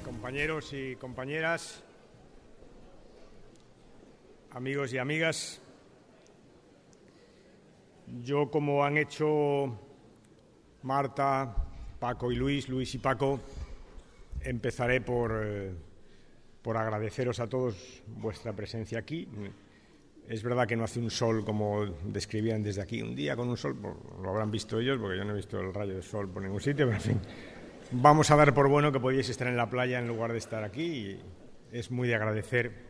Compañeros y compañeras, amigos y amigas, yo, como han hecho Marta, Paco y Luis y Paco, empezaré por agradeceros a todos vuestra presencia aquí. Es verdad que no hace un sol como describían desde aquí, un día con un sol, lo habrán visto ellos, porque yo no he visto el rayo de sol por ningún sitio, pero en fin, vamos a dar por bueno que podíais estar en la playa en lugar de estar aquí, y es muy de agradecer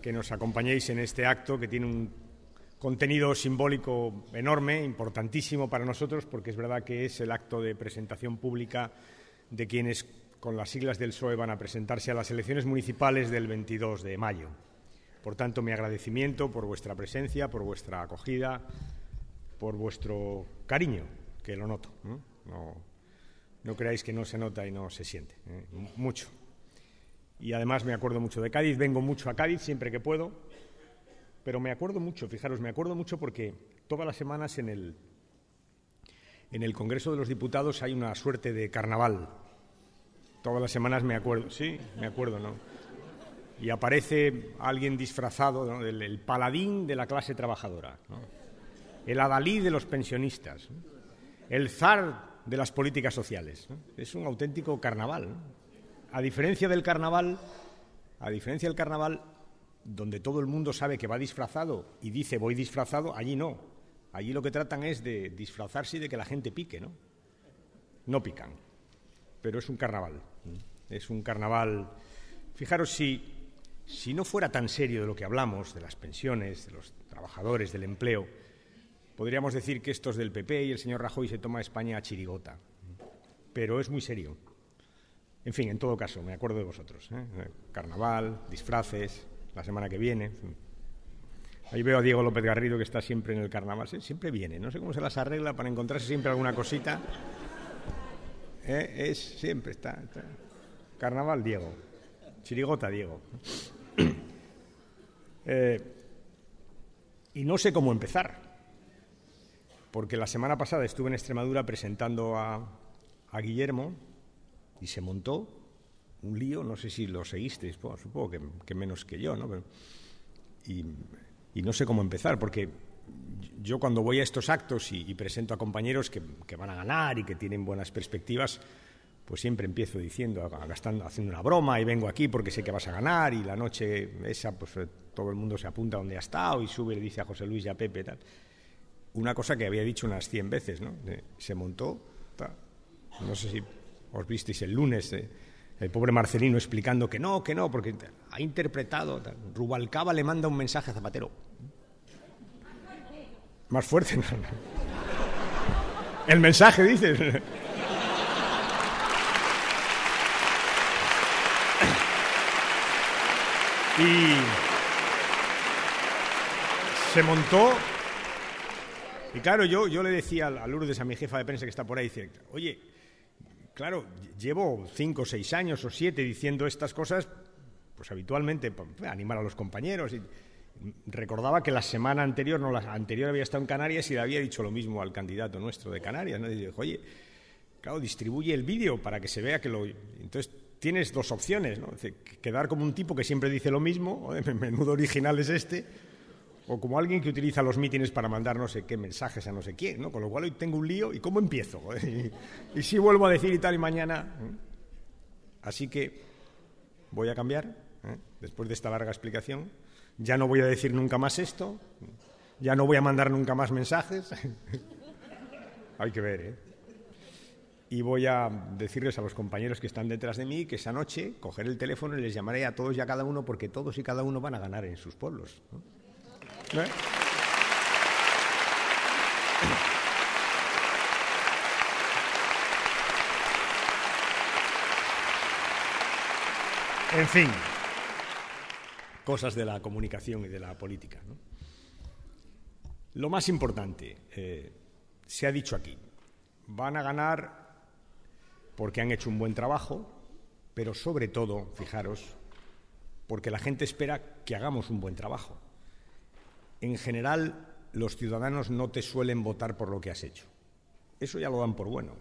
que nos acompañéis en este acto que tiene un contenido simbólico enorme, importantísimo para nosotros, porque es verdad que es el acto de presentación pública de quienes, con las siglas del PSOE, van a presentarse a las elecciones municipales del 22 de mayo. Por tanto, mi agradecimiento por vuestra presencia, por vuestra acogida, por vuestro cariño, que lo noto. No creáis que no se nota y no se siente, mucho. Y además me acuerdo mucho de Cádiz, vengo mucho a Cádiz siempre que puedo, pero me acuerdo mucho, fijaros, me acuerdo mucho porque todas las semanas en el Congreso de los Diputados hay una suerte de carnaval. Todas las semanas me acuerdo, sí, me acuerdo, ¿no? Y aparece alguien disfrazado, ¿no?, el paladín de la clase trabajadora, ¿no?, el adalid de los pensionistas, ¿no?, el zar de las políticas sociales, ¿no? Es un auténtico carnaval, ¿no? A diferencia del carnaval, donde todo el mundo sabe que va disfrazado y dice voy disfrazado, allí no. Allí lo que tratan es de disfrazarse y de que la gente pique, ¿no? No pican, pero es un carnaval. Es un carnaval. Fijaros, si no fuera tan serio de lo que hablamos, de las pensiones, de los trabajadores, del empleo, podríamos decir que estos del PP y el señor Rajoy se toma España a chirigota. Pero es muy serio. En fin, en todo caso, me acuerdo de vosotros, Carnaval, disfraces, la semana que viene. Ahí veo a Diego López Garrido, que está siempre en el carnaval. Siempre viene, no sé cómo se las arregla para encontrarse siempre alguna cosita. Siempre está. Carnaval, Diego. Chirigota, Diego. Y no sé cómo empezar, porque la semana pasada estuve en Extremadura presentando a Guillermo y se montó un lío, no sé si lo seguisteis, pues, supongo que menos que yo, ¿no? Pero, y no sé cómo empezar, porque yo cuando voy a estos actos y presento a compañeros que van a ganar y que tienen buenas perspectivas, pues siempre empiezo diciendo, haciendo una broma, y vengo aquí porque sé que vas a ganar, y la noche esa, pues todo el mundo se apunta donde ha estado y sube y le dice a José Luis y a Pepe, tal. Una cosa que había dicho unas 100 veces, ¿no? Se montó, no sé si os visteis el lunes, el pobre Marcelino explicando que no, porque ha interpretado, Rubalcaba le manda un mensaje a Zapatero. Más fuerte, ¿no? El mensaje, dices. Y se montó. Y claro, yo le decía a Lourdes, a mi jefa de prensa que está por ahí, dice, oye, claro, llevo 5, 6 años o 7 diciendo estas cosas, pues habitualmente, para animar a los compañeros. Y recordaba que la semana anterior, no, la anterior había estado en Canarias y le había dicho lo mismo al candidato nuestro de Canarias, ¿no? Y dijo, oye, claro, distribuye el vídeo para que se vea que lo... Entonces tienes dos opciones, ¿no? Es decir, quedar como un tipo que siempre dice lo mismo, menudo original es este, o como alguien que utiliza los mítines para mandar no sé qué mensajes a no sé quién, ¿no? Con lo cual hoy tengo un lío, ¿y cómo empiezo? Y si vuelvo a decir y tal y mañana. Así que voy a cambiar, después de esta larga explicación. Ya no voy a decir nunca más esto, ya no voy a mandar nunca más mensajes. Hay que ver, Y voy a decirles a los compañeros que están detrás de mí que esa noche cogeré el teléfono y les llamaré a todos y a cada uno, porque todos y cada uno van a ganar en sus pueblos, ¿no? En fin, cosas de la comunicación y de la política, ¿no? Lo más importante, se ha dicho aquí, van a ganar porque han hecho un buen trabajo, pero sobre todo, fijaros, porque la gente espera que hagamos un buen trabajo. En general, los ciudadanos no te suelen votar por lo que has hecho. Eso ya lo dan por bueno.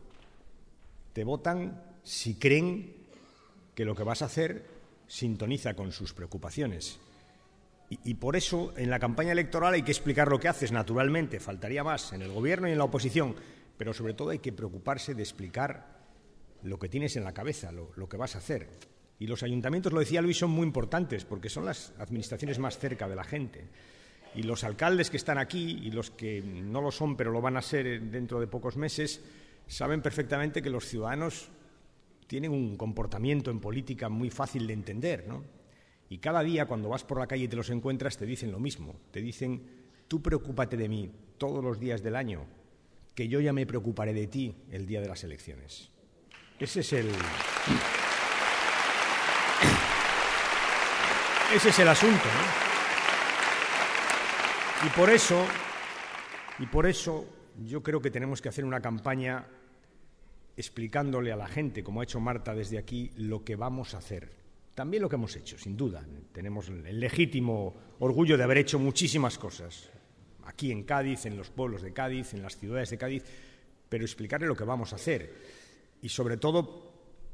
Te votan si creen que lo que vas a hacer sintoniza con sus preocupaciones. Y por eso en la campaña electoral hay que explicar lo que haces, naturalmente, faltaría más en el gobierno y en la oposición, pero sobre todo hay que preocuparse de explicar lo que tienes en la cabeza, lo que vas a hacer. Y los ayuntamientos, lo decía Luis, son muy importantes porque son las administraciones más cerca de la gente. Y los alcaldes que están aquí y los que no lo son pero lo van a ser dentro de pocos meses saben perfectamente que los ciudadanos tienen un comportamiento en política muy fácil de entender, ¿no? Y cada día cuando vas por la calle y te los encuentras te dicen lo mismo. Te dicen, tú preocúpate de mí todos los días del año, que yo ya me preocuparé de ti el día de las elecciones. Ese es el asunto, ¿no? Y por eso yo creo que tenemos que hacer una campaña explicándole a la gente, como ha hecho Marta desde aquí, lo que vamos a hacer. También lo que hemos hecho, sin duda. Tenemos el legítimo orgullo de haber hecho muchísimas cosas, aquí en Cádiz, en los pueblos de Cádiz, en las ciudades de Cádiz, pero explicarle lo que vamos a hacer. Y sobre todo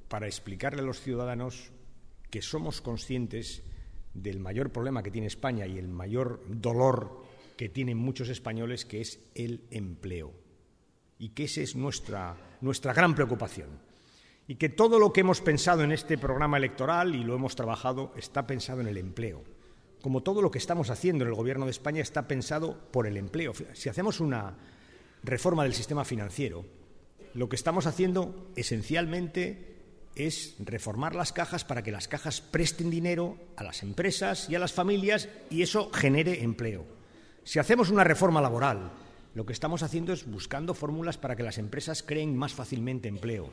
para explicarle a los ciudadanos que somos conscientes del mayor problema que tiene España y el mayor dolor que tienen muchos españoles, que es el empleo. Y que esa es nuestra gran preocupación. Y que todo lo que hemos pensado en este programa electoral, y lo hemos trabajado, está pensado en el empleo. Como todo lo que estamos haciendo en el Gobierno de España está pensado por el empleo. Si hacemos una reforma del sistema financiero, lo que estamos haciendo esencialmente es reformar las cajas para que las cajas presten dinero a las empresas y a las familias y eso genere empleo. Si hacemos una reforma laboral, lo que estamos haciendo es buscando fórmulas para que las empresas creen más fácilmente empleo.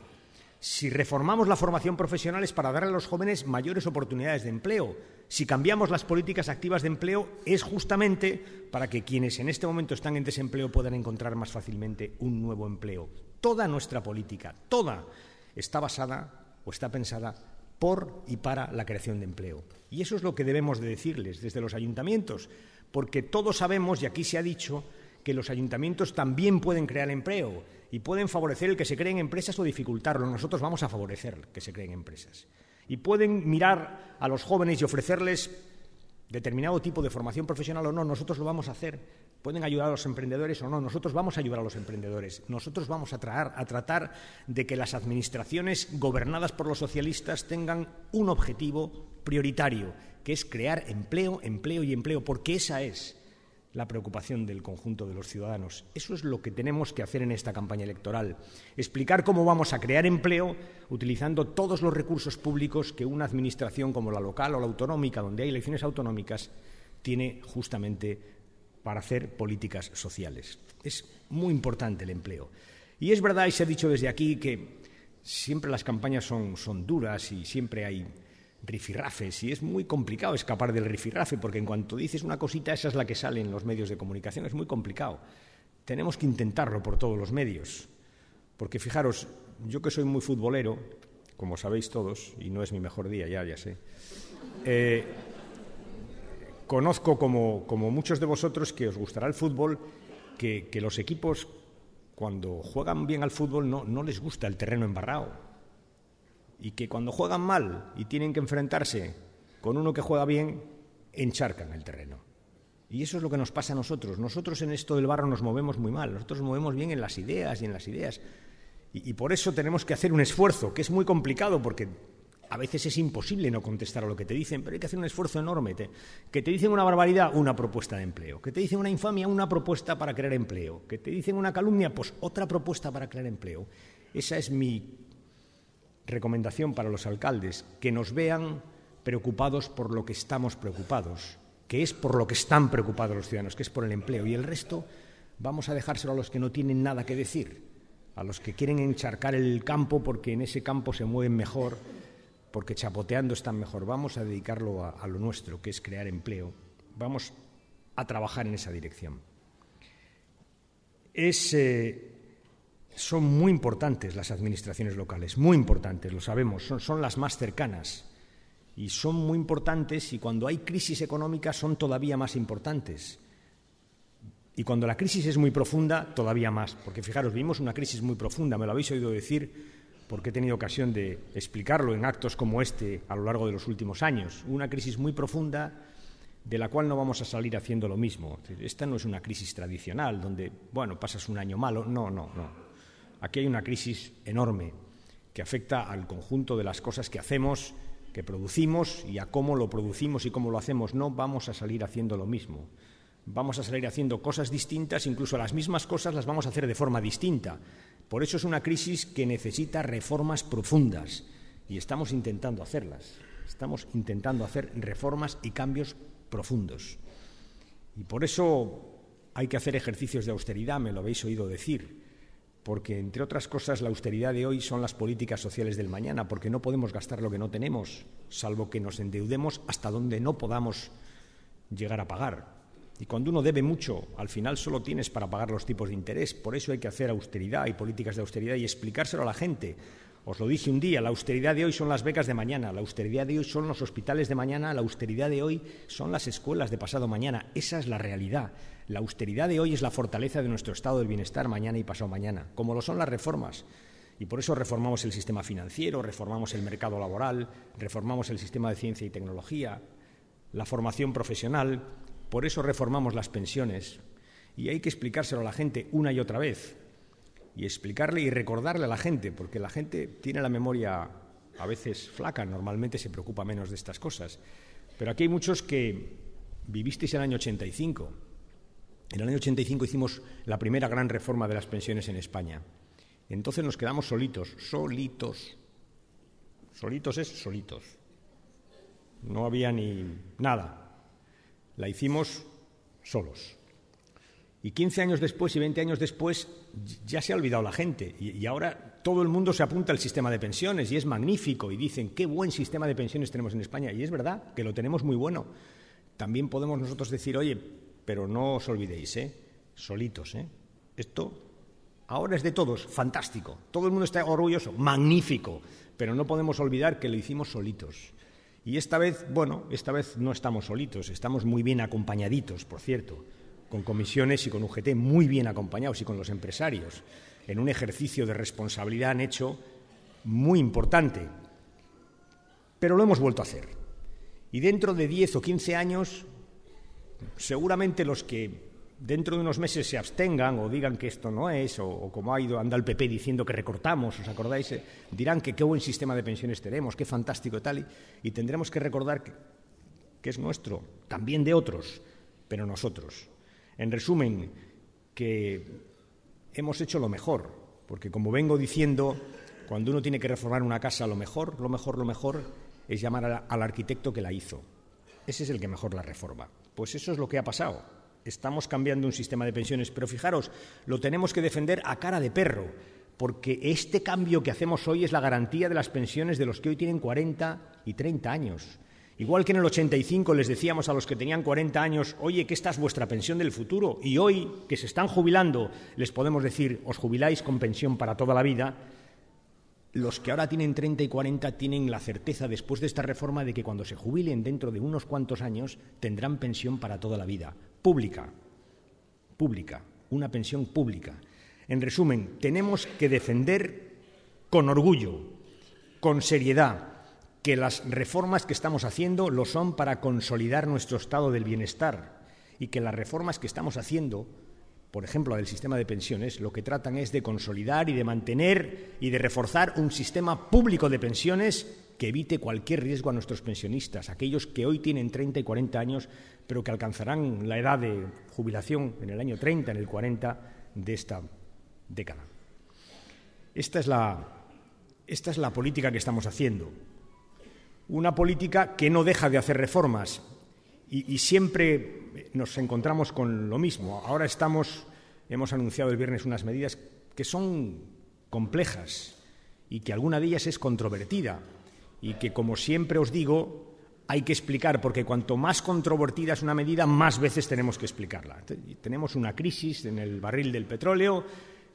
Si reformamos la formación profesional es para darle a los jóvenes mayores oportunidades de empleo. Si cambiamos las políticas activas de empleo es justamente para que quienes en este momento están en desempleo puedan encontrar más fácilmente un nuevo empleo. Toda nuestra política, toda, está basada o está pensada por y para la creación de empleo. Y eso es lo que debemos de decirles desde los ayuntamientos, porque todos sabemos, y aquí se ha dicho, que los ayuntamientos también pueden crear empleo y pueden favorecer el que se creen empresas o dificultarlo. Nosotros vamos a favorecer que se creen empresas. Y pueden mirar a los jóvenes y ofrecerles determinado tipo de formación profesional o no, nosotros lo vamos a hacer. Pueden ayudar a los emprendedores o no, nosotros vamos a ayudar a los emprendedores. Nosotros vamos a tratar de que las administraciones gobernadas por los socialistas tengan un objetivo prioritario, que es crear empleo, empleo y empleo, porque esa es la preocupación del conjunto de los ciudadanos. Eso es lo que tenemos que hacer en esta campaña electoral, explicar cómo vamos a crear empleo utilizando todos los recursos públicos que una administración como la local o la autonómica, donde hay elecciones autonómicas, tiene justamente para hacer políticas sociales. Es muy importante el empleo. Y es verdad, y se ha dicho desde aquí, que siempre las campañas son duras y siempre hay rifirrafes, y es muy complicado escapar del rifirrafe, porque en cuanto dices una cosita, esa es la que sale en los medios de comunicación. Es muy complicado. Tenemos que intentarlo por todos los medios, porque fijaros, yo que soy muy futbolero, como sabéis todos, y no es mi mejor día, ya sé, conozco, como muchos de vosotros que os gustará el fútbol, que los equipos, cuando juegan bien al fútbol, no les gusta el terreno embarrado. Y que cuando juegan mal y tienen que enfrentarse con uno que juega bien, encharcan el terreno. Y eso es lo que nos pasa a nosotros. Nosotros en esto del barro nos movemos muy mal. Nosotros nos movemos bien en las ideas y en las ideas. Y por eso tenemos que hacer un esfuerzo, que es muy complicado, porque a veces es imposible no contestar a lo que te dicen, pero hay que hacer un esfuerzo enorme. Que te dicen una barbaridad, una propuesta de empleo. Que te dicen una infamia, una propuesta para crear empleo. Que te dicen una calumnia, pues otra propuesta para crear empleo. Esa es mi recomendación para los alcaldes, que nos vean preocupados por lo que estamos preocupados, que es por lo que están preocupados los ciudadanos, que es por el empleo. Y el resto vamos a dejárselo a los que no tienen nada que decir, a los que quieren encharcar el campo porque en ese campo se mueven mejor, porque chapoteando están mejor. Vamos a dedicarlo a lo nuestro, que es crear empleo. Vamos a trabajar en esa dirección. Son muy importantes las administraciones locales, muy importantes, lo sabemos, son las más cercanas y son muy importantes, y cuando hay crisis económica son todavía más importantes. Y cuando la crisis es muy profunda, todavía más, porque fijaros, vivimos una crisis muy profunda, me lo habéis oído decir, porque he tenido ocasión de explicarlo en actos como este a lo largo de los últimos años. Una crisis muy profunda de la cual no vamos a salir haciendo lo mismo. Esta no es una crisis tradicional donde, pasas un año malo. No. Aquí hay una crisis enorme que afecta al conjunto de las cosas que hacemos, que producimos y a cómo lo producimos y cómo lo hacemos. No vamos a salir haciendo lo mismo. Vamos a salir haciendo cosas distintas, incluso las mismas cosas las vamos a hacer de forma distinta. Por eso es una crisis que necesita reformas profundas y estamos intentando hacerlas. Estamos intentando hacer reformas y cambios profundos. Y por eso hay que hacer ejercicios de austeridad, me lo habéis oído decir, porque, entre otras cosas, la austeridad de hoy son las políticas sociales del mañana, porque no podemos gastar lo que no tenemos, salvo que nos endeudemos hasta donde no podamos llegar a pagar. Y cuando uno debe mucho, al final solo tienes para pagar los tipos de interés. Por eso hay que hacer austeridad y políticas de austeridad y explicárselo a la gente. Os lo dije un día, la austeridad de hoy son las becas de mañana, la austeridad de hoy son los hospitales de mañana, la austeridad de hoy son las escuelas de pasado mañana. Esa es la realidad. La austeridad de hoy es la fortaleza de nuestro estado del bienestar mañana y pasado mañana, como lo son las reformas. Y por eso reformamos el sistema financiero, reformamos el mercado laboral, reformamos el sistema de ciencia y tecnología, la formación profesional, por eso reformamos las pensiones. Y hay que explicárselo a la gente una y otra vez. Y explicarle y recordarle a la gente, porque la gente tiene la memoria a veces flaca, normalmente se preocupa menos de estas cosas. Pero aquí hay muchos que vivisteis el año 85. En el año 85 hicimos la primera gran reforma de las pensiones en España. Entonces nos quedamos solitos. Solitos es solitos. No había ni nada. La hicimos solos. Y 15 años después y 20 años después ya se ha olvidado la gente y ahora todo el mundo se apunta al sistema de pensiones y es magnífico y dicen qué buen sistema de pensiones tenemos en España y es verdad que lo tenemos muy bueno. También podemos nosotros decir, oye, pero no os olvidéis, solitos, esto ahora es de todos, fantástico, todo el mundo está orgulloso, magnífico, pero no podemos olvidar que lo hicimos solitos. Y esta vez no estamos solitos, estamos muy bien acompañaditos, por cierto, con comisiones y con UGT muy bien acompañados y con los empresarios, en un ejercicio de responsabilidad han hecho muy importante. Pero lo hemos vuelto a hacer. Y dentro de 10 o 15 años, seguramente los que dentro de unos meses se abstengan o digan que esto no es, o como anda el PP diciendo que recortamos, ¿os acordáis? Dirán que qué buen sistema de pensiones tenemos, qué fantástico y tal, y tendremos que recordar que es nuestro, también de otros, pero nosotros. En resumen, que hemos hecho lo mejor, porque como vengo diciendo, cuando uno tiene que reformar una casa, lo mejor es llamar al arquitecto que la hizo. Ese es el que mejor la reforma. Pues eso es lo que ha pasado. Estamos cambiando un sistema de pensiones, pero fijaros, lo tenemos que defender a cara de perro, porque este cambio que hacemos hoy es la garantía de las pensiones de los que hoy tienen 40 y 30 años. Igual que en el 85 les decíamos a los que tenían 40 años, oye, que esta es vuestra pensión del futuro, y hoy, que se están jubilando, les podemos decir, os jubiláis con pensión para toda la vida. Los que ahora tienen 30 y 40 tienen la certeza, después de esta reforma, de que cuando se jubilen dentro de unos cuantos años tendrán pensión para toda la vida, pública, una pensión pública. En resumen, tenemos que defender con orgullo, con seriedad, que las reformas que estamos haciendo lo son para consolidar nuestro estado del bienestar y que las reformas que estamos haciendo, por ejemplo, del sistema de pensiones, lo que tratan es de consolidar y de mantener y de reforzar un sistema público de pensiones que evite cualquier riesgo a nuestros pensionistas, aquellos que hoy tienen 30 y 40 años, pero que alcanzarán la edad de jubilación en el año 30, en el 40 de esta década. Esta es la política que estamos haciendo. Una política que no deja de hacer reformas y siempre nos encontramos con lo mismo. Ahora hemos anunciado el viernes unas medidas que son complejas y que alguna de ellas es controvertida y que, como siempre os digo, hay que explicar, porque cuanto más controvertida es una medida, más veces tenemos que explicarla. Tenemos una crisis en el barril del petróleo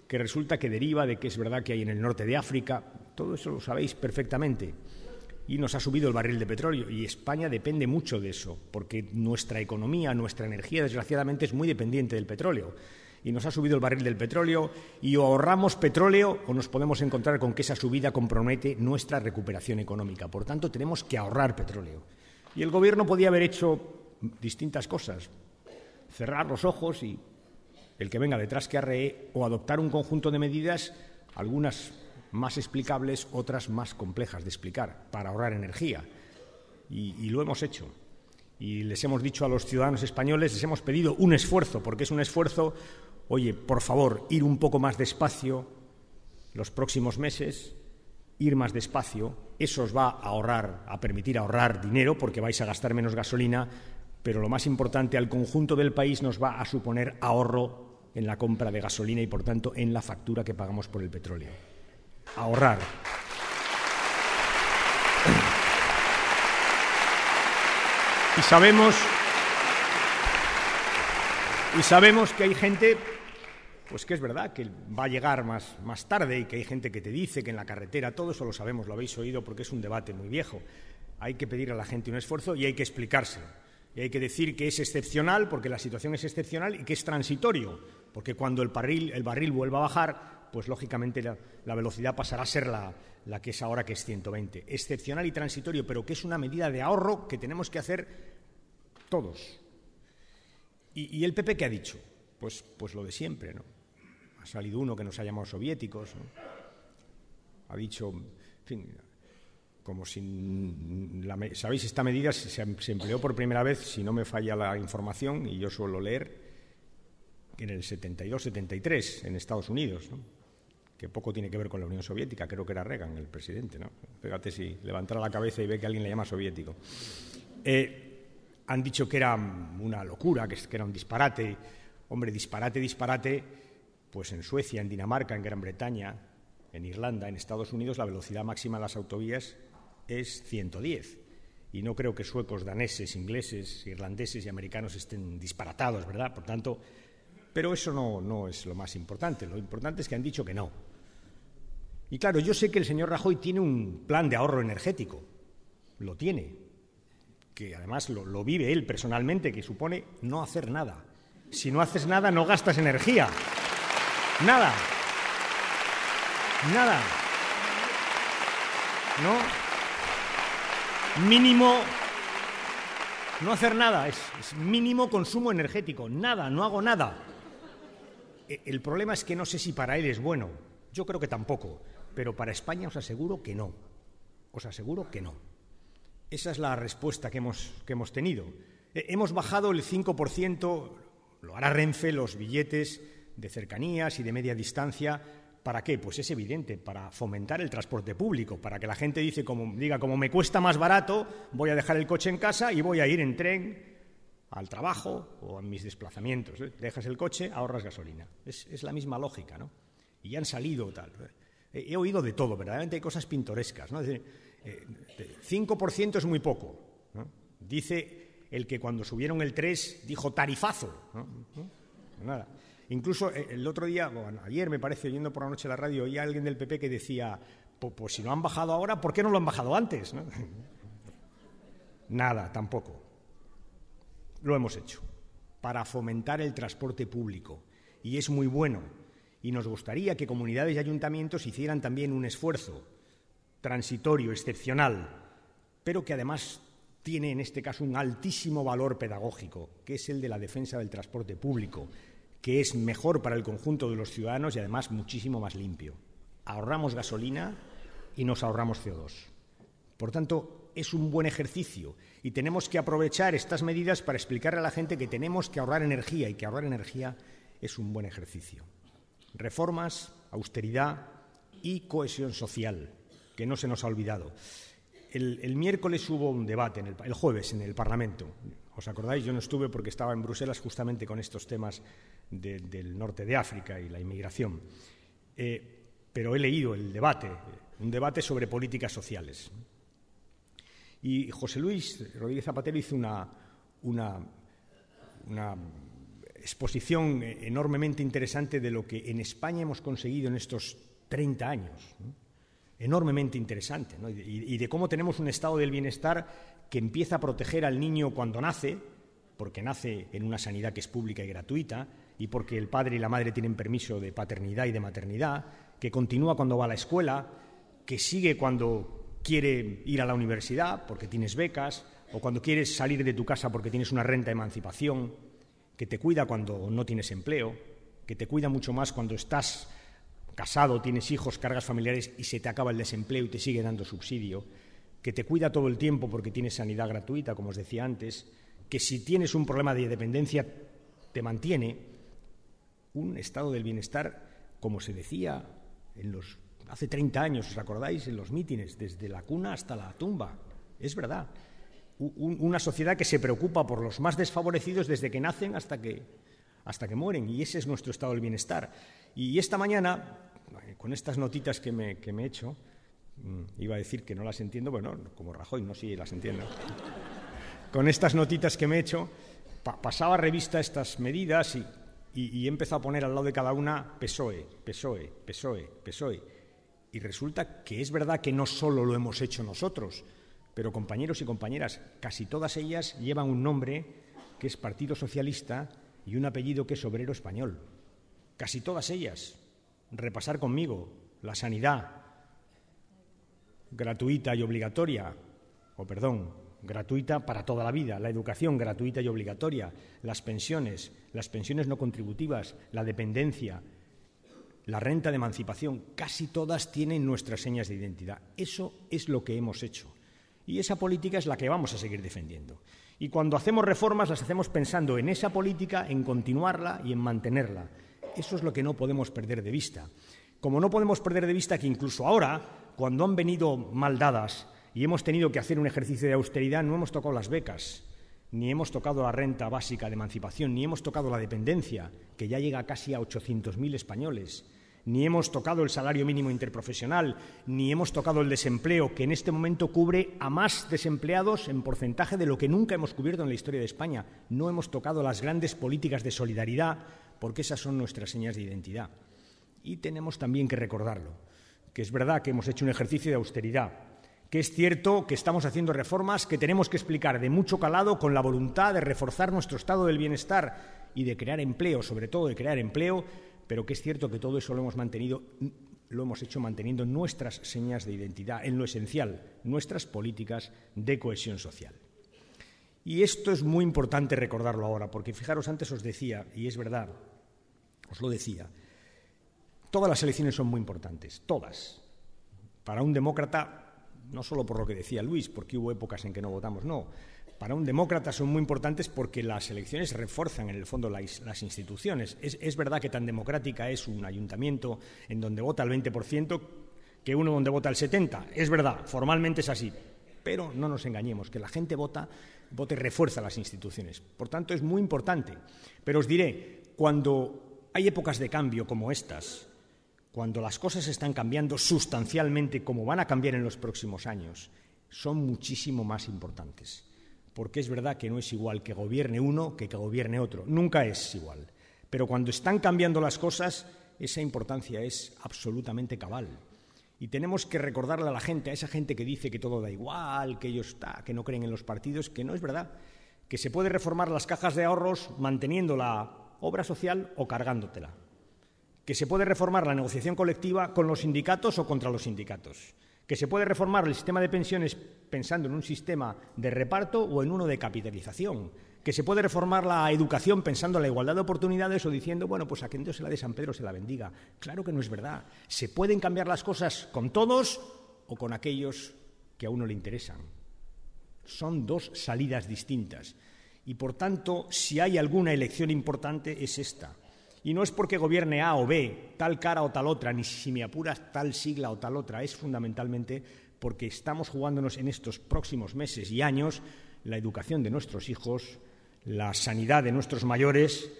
que resulta que deriva de que es verdad que hay en el norte de África, todo eso lo sabéis perfectamente. Y nos ha subido el barril de petróleo y España depende mucho de eso, porque nuestra economía, nuestra energía, desgraciadamente, es muy dependiente del petróleo. Y nos ha subido el barril del petróleo y o ahorramos petróleo o nos podemos encontrar con que esa subida compromete nuestra recuperación económica. Por tanto, tenemos que ahorrar petróleo. Y el Gobierno podía haber hecho distintas cosas. Cerrar los ojos y el que venga detrás que arree, o adoptar un conjunto de medidas, algunas más explicables, otras más complejas de explicar, para ahorrar energía. Y lo hemos hecho. Y les hemos dicho a los ciudadanos españoles, les hemos pedido un esfuerzo, porque es un esfuerzo, oye, por favor, ir un poco más despacio los próximos meses, ir más despacio, eso os va a permitir ahorrar dinero, porque vais a gastar menos gasolina, pero lo más importante, al conjunto del país nos va a suponer ahorro en la compra de gasolina y, por tanto, en la factura que pagamos por el petróleo. Ahorrar. Y sabemos que hay gente, pues que es verdad, que va a llegar más tarde y que hay gente que te dice que en la carretera, todo eso lo sabemos, lo habéis oído porque es un debate muy viejo. Hay que pedir a la gente un esfuerzo y hay que explicárselo. Y hay que decir que es excepcional porque la situación es excepcional y que es transitorio, porque cuando el barril vuelva a bajar, pues lógicamente la velocidad pasará a ser la que es ahora, que es 120. Excepcional y transitorio, pero que es una medida de ahorro que tenemos que hacer todos. ¿Y el PP qué ha dicho? Pues lo de siempre, ¿no? Ha salido uno que nos ha llamado soviéticos, ¿no? Ha dicho, en fin, como si... ¿Sabéis? Esta medida se empleó por primera vez, si no me falla la información, y yo suelo leer, en el 72-73, en Estados Unidos, ¿no? Que poco tiene que ver con la Unión Soviética, creo que era Reagan el presidente, ¿no? Fíjate si levantara la cabeza y ve que alguien le llama soviético. Han dicho que era una locura, que era un disparate. Hombre, disparate, pues en Suecia, en Dinamarca, en Gran Bretaña, en Irlanda, en Estados Unidos, la velocidad máxima de las autovías es 110. Y no creo que suecos, daneses, ingleses, irlandeses y americanos estén disparatados, ¿verdad? Por tanto, pero eso no es lo más importante. Lo importante es que han dicho que no. Y claro, yo sé que el señor Rajoy tiene un plan de ahorro energético. Lo tiene. Que además lo vive él personalmente, que supone no hacer nada. Si no haces nada, no gastas energía. Nada. ¿No? Mínimo, no hacer nada, es mínimo consumo energético. Nada, no hago nada. El problema es que no sé si para él es bueno. Yo creo que tampoco. Pero para España os aseguro que no. Os aseguro que no. Esa es la respuesta que hemos tenido. Hemos bajado el 5%, lo hará Renfe, los billetes de cercanías y de media distancia. ¿Para qué? Pues es evidente, para fomentar el transporte público, para que la gente diga, como me cuesta más barato, voy a dejar el coche en casa y voy a ir en tren al trabajo o en mis desplazamientos. Dejas el coche, ahorras gasolina. Es la misma lógica, ¿no? Y ya han salido tal. He oído de todo, verdaderamente hay cosas pintorescas, ¿no? Es decir, 5% es muy poco, ¿no? Dice el que cuando subieron el 3 dijo tarifazo, ¿no? Nada. Incluso el otro día, ayer me parece, oyendo por la noche la radio, oía a alguien del PP que decía, pues si no han bajado ahora, ¿por qué no lo han bajado antes? ¿No? Nada, tampoco. Lo hemos hecho para fomentar el transporte público y es muy bueno. Y nos gustaría que comunidades y ayuntamientos hicieran también un esfuerzo transitorio, excepcional, pero que además tiene en este caso un altísimo valor pedagógico, que es el de la defensa del transporte público, que es mejor para el conjunto de los ciudadanos y además muchísimo más limpio. Ahorramos gasolina y nos ahorramos CO2. Por tanto, es un buen ejercicio y tenemos que aprovechar estas medidas para explicarle a la gente que tenemos que ahorrar energía y que ahorrar energía es un buen ejercicio. Reformas, austeridad y cohesión social, que no se nos ha olvidado. El miércoles hubo un debate, el jueves, en el Parlamento. ¿Os acordáis? Yo no estuve porque estaba en Bruselas justamente con estos temas del norte de África y la inmigración. Pero he leído el debate, un debate sobre políticas sociales. Y José Luis Rodríguez Zapatero hizo una exposición enormemente interesante de lo que en España hemos conseguido en estos 30 años, ¿no? Enormemente interesante, ¿no? Y de cómo tenemos un estado del bienestar que empieza a proteger al niño cuando nace, porque nace en una sanidad que es pública y gratuita, y porque el padre y la madre tienen permiso de paternidad y de maternidad, que continúa cuando va a la escuela, que sigue cuando quiere ir a la universidad porque tienes becas, o cuando quieres salir de tu casa porque tienes una renta de emancipación, que te cuida cuando no tienes empleo, que te cuida mucho más cuando estás casado, tienes hijos, cargas familiares y se te acaba el desempleo y te sigue dando subsidio, que te cuida todo el tiempo porque tienes sanidad gratuita, como os decía antes, que si tienes un problema de dependencia te mantiene. Un estado del bienestar, como se decía hace 30 años, ¿os acordáis? En los mítines, desde la cuna hasta la tumba. Es verdad. Una sociedad que se preocupa por los más desfavorecidos desde que nacen hasta que mueren, y ese es nuestro estado del bienestar. Y esta mañana, con estas notitas que me he hecho, iba a decir que no las entiendo, bueno, como Rajoy, no, sí las entiendo. Con estas notitas que me he hecho, pasaba revista estas medidas y he empezado a poner al lado de cada una PSOE, PSOE, PSOE, PSOE. Y resulta que es verdad que no solo lo hemos hecho nosotros, pero compañeros y compañeras, casi todas ellas llevan un nombre que es Partido Socialista y un apellido que es Obrero Español. Casi todas ellas. Repasar conmigo: la sanidad gratuita y obligatoria, gratuita para toda la vida, la educación gratuita y obligatoria, las pensiones no contributivas, la dependencia, la renta de emancipación, casi todas tienen nuestras señas de identidad. Eso es lo que hemos hecho. Y esa política es la que vamos a seguir defendiendo. Y cuando hacemos reformas las hacemos pensando en esa política, en continuarla y en mantenerla. Eso es lo que no podemos perder de vista. Como no podemos perder de vista que incluso ahora, cuando han venido mal dadas y hemos tenido que hacer un ejercicio de austeridad, no hemos tocado las becas, ni hemos tocado la renta básica de emancipación, ni hemos tocado la dependencia, que ya llega casi a 800.000 españoles, ni hemos tocado el salario mínimo interprofesional, ni hemos tocado el desempleo, que en este momento cubre a más desempleados en porcentaje de lo que nunca hemos cubierto en la historia de España. No hemos tocado las grandes políticas de solidaridad, porque esas son nuestras señas de identidad. Y tenemos también que recordarlo, que es verdad que hemos hecho un ejercicio de austeridad, que es cierto que estamos haciendo reformas que tenemos que explicar de mucho calado con la voluntad de reforzar nuestro estado del bienestar y de crear empleo, sobre todo de crear empleo, pero que es cierto que todo eso lo hemos hecho manteniendo nuestras señas de identidad, en lo esencial, nuestras políticas de cohesión social. Y esto es muy importante recordarlo ahora, porque fijaros, antes os decía, y es verdad, os lo decía, todas las elecciones son muy importantes, todas. Para un demócrata, no solo por lo que decía Luis, porque hubo épocas en que no votamos, no. Para un demócrata son muy importantes porque las elecciones refuerzan en el fondo las instituciones. Es verdad que tan democrática es un ayuntamiento en donde vota el 20% que uno donde vota el 70%. Es verdad, formalmente es así. Pero no nos engañemos, que la gente vote y refuerza las instituciones. Por tanto, es muy importante. Pero os diré, cuando hay épocas de cambio como estas, cuando las cosas están cambiando sustancialmente como van a cambiar en los próximos años, son muchísimo más importantes. Porque es verdad que no es igual que gobierne uno que gobierne otro. Nunca es igual. Pero cuando están cambiando las cosas, esa importancia es absolutamente cabal. Y tenemos que recordarle a la gente, a esa gente que dice que todo da igual, que que no creen en los partidos, que no es verdad. Que se puede reformar las cajas de ahorros manteniendo la obra social o cargándotela. Que se puede reformar la negociación colectiva con los sindicatos o contra los sindicatos. Que se puede reformar el sistema de pensiones pensando en un sistema de reparto o en uno de capitalización. Que se puede reformar la educación pensando en la igualdad de oportunidades o diciendo, bueno, pues a quien Dios se la de San Pedro se la bendiga. Claro que no es verdad. Se pueden cambiar las cosas con todos o con aquellos que a uno le interesan. Son dos salidas distintas. Y por tanto, si hay alguna elección importante, es esta. Y no es porque gobierne A o B, tal cara o tal otra, ni si me apuras tal sigla o tal otra, es fundamentalmente porque estamos jugándonos en estos próximos meses y años la educación de nuestros hijos, la sanidad de nuestros mayores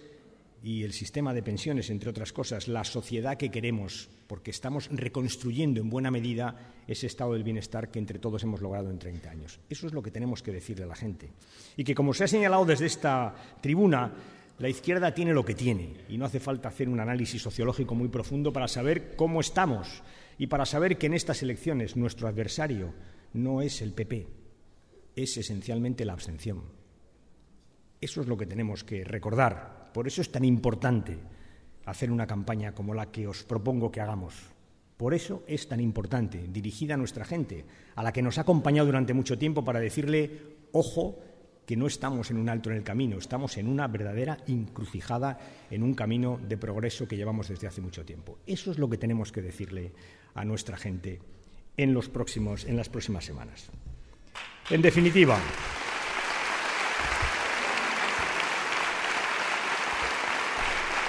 y el sistema de pensiones, entre otras cosas, la sociedad que queremos, porque estamos reconstruyendo en buena medida ese estado del bienestar que entre todos hemos logrado en 30 años. Eso es lo que tenemos que decirle a la gente. Y que, como se ha señalado desde esta tribuna, la izquierda tiene lo que tiene y no hace falta hacer un análisis sociológico muy profundo para saber cómo estamos y para saber que en estas elecciones nuestro adversario no es el PP, es esencialmente la abstención. Eso es lo que tenemos que recordar, verdad. Por eso es tan importante hacer una campaña como la que os propongo que hagamos. Por eso es tan importante, dirigida a nuestra gente, a la que nos ha acompañado durante mucho tiempo para decirle, ojo, que no estamos en un alto en el camino, estamos en una verdadera encrucijada, en un camino de progreso que llevamos desde hace mucho tiempo. Eso es lo que tenemos que decirle a nuestra gente en las próximas semanas. En definitiva,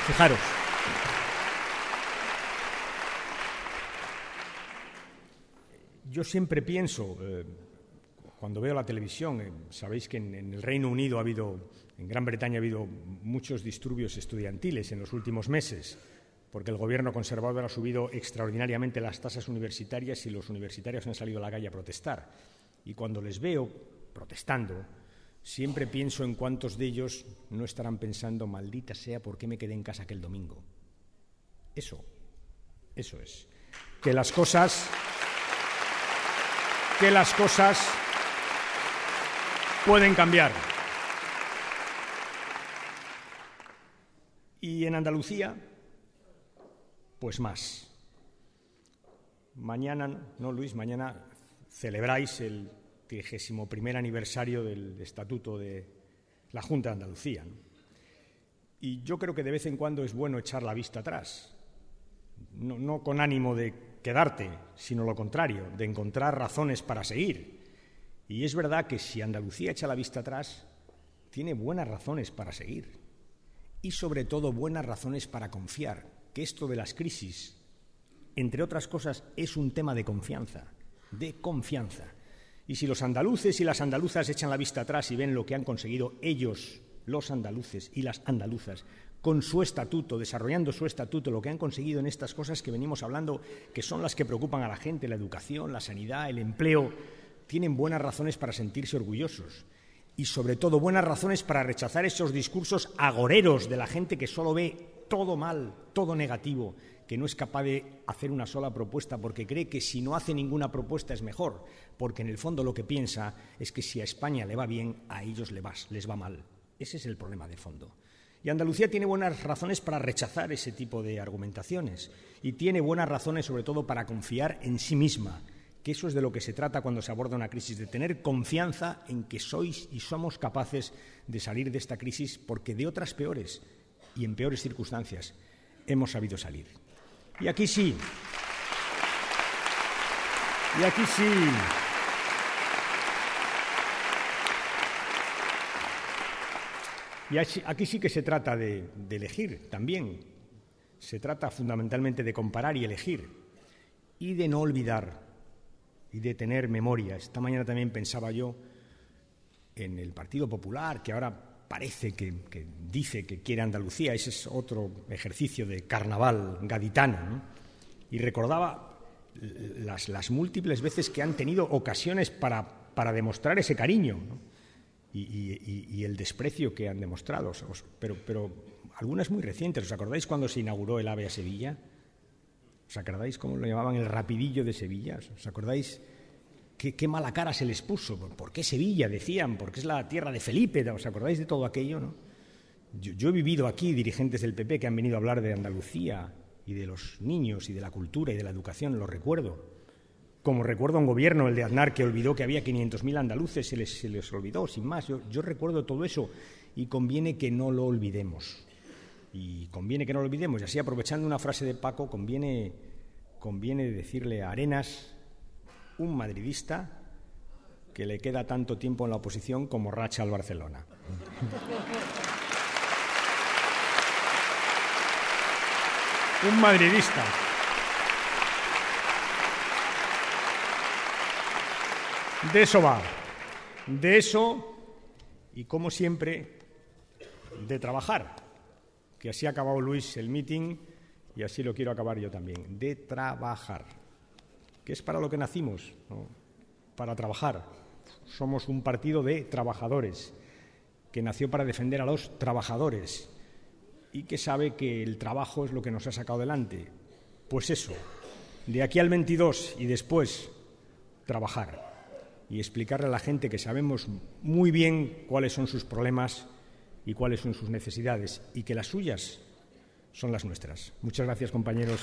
fijaros, yo siempre pienso, cuando veo la televisión, sabéis que en el Reino Unido en Gran Bretaña ha habido muchos disturbios estudiantiles en los últimos meses, porque el gobierno conservador ha subido extraordinariamente las tasas universitarias y los universitarios han salido a la calle a protestar. Y cuando les veo protestando, siempre pienso en cuántos de ellos no estarán pensando, maldita sea, ¿por qué me quedé en casa aquel domingo? Eso es. Que las cosas pueden cambiar. Y en Andalucía, pues más. Mañana, ¿no, Luis? Mañana celebráis el 31º aniversario del Estatuto de la Junta de Andalucía, ¿no? Y yo creo que de vez en cuando es bueno echar la vista atrás, no con ánimo de quedarte, sino lo contrario, de encontrar razones para seguir. Y es verdad que si Andalucía echa la vista atrás, tiene buenas razones para seguir. Y sobre todo buenas razones para confiar, que esto de las crisis, entre otras cosas, es un tema de confianza. Y si los andaluces y las andaluzas echan la vista atrás y ven lo que han conseguido ellos, los andaluces y las andaluzas, con su estatuto, desarrollando su estatuto, lo que han conseguido en estas cosas que venimos hablando, que son las que preocupan a la gente, la educación, la sanidad, el empleo, tienen buenas razones para sentirse orgullosos. Y sobre todo buenas razones para rechazar esos discursos agoreros de la gente que solo ve todo mal, todo negativo, que no es capaz de hacer una sola propuesta porque cree que si no hace ninguna propuesta es mejor, porque en el fondo lo que piensa es que si a España le va bien, a ellos les va mal. Ese es el problema de fondo. Y Andalucía tiene buenas razones para rechazar ese tipo de argumentaciones y tiene buenas razones sobre todo para confiar en sí misma, que eso es de lo que se trata cuando se aborda una crisis, de tener confianza en que sois y somos capaces de salir de esta crisis porque de otras peores y en peores circunstancias hemos sabido salir. Y aquí sí, aquí sí que se trata de elegir también. Se trata fundamentalmente de comparar y elegir y de no olvidar y de tener memoria. Esta mañana también pensaba yo en el Partido Popular, que ahora parece que dice que quiere Andalucía. Ese es otro ejercicio de carnaval gaditano, ¿no? Y recordaba las múltiples veces que han tenido ocasiones para demostrar ese cariño, ¿no? Y el desprecio que han demostrado. Pero algunas muy recientes. ¿Os acordáis cuando se inauguró el AVE a Sevilla? ¿Os acordáis cómo lo llamaban el rapidillo de Sevilla? ¿Os acordáis qué mala cara se les puso? ¿Por qué Sevilla? Decían, porque es la tierra de Felipe. ¿Os acordáis de todo aquello, no? Yo he vivido aquí dirigentes del PP que han venido a hablar de Andalucía y de los niños y de la cultura y de la educación, lo recuerdo. Como recuerdo a un gobierno, el de Aznar, que olvidó que había 500.000 andaluces, se les olvidó, sin más. Yo recuerdo todo eso y conviene que no lo olvidemos. Y así, aprovechando una frase de Paco, conviene decirle a Arenas, un madridista que le queda tanto tiempo en la oposición como racha al Barcelona. Un madridista. De eso va. De eso y, como siempre, de trabajar. Que así ha acabado Luis el meeting y así lo quiero acabar yo también. De trabajar. Que es para lo que nacimos, ¿no? Para trabajar. Somos un partido de trabajadores que nació para defender a los trabajadores y que sabe que el trabajo es lo que nos ha sacado adelante. Pues eso, de aquí al 22 y después, trabajar y explicarle a la gente que sabemos muy bien cuáles son sus problemas y cuáles son sus necesidades y que las suyas son las nuestras. Muchas gracias, compañeros.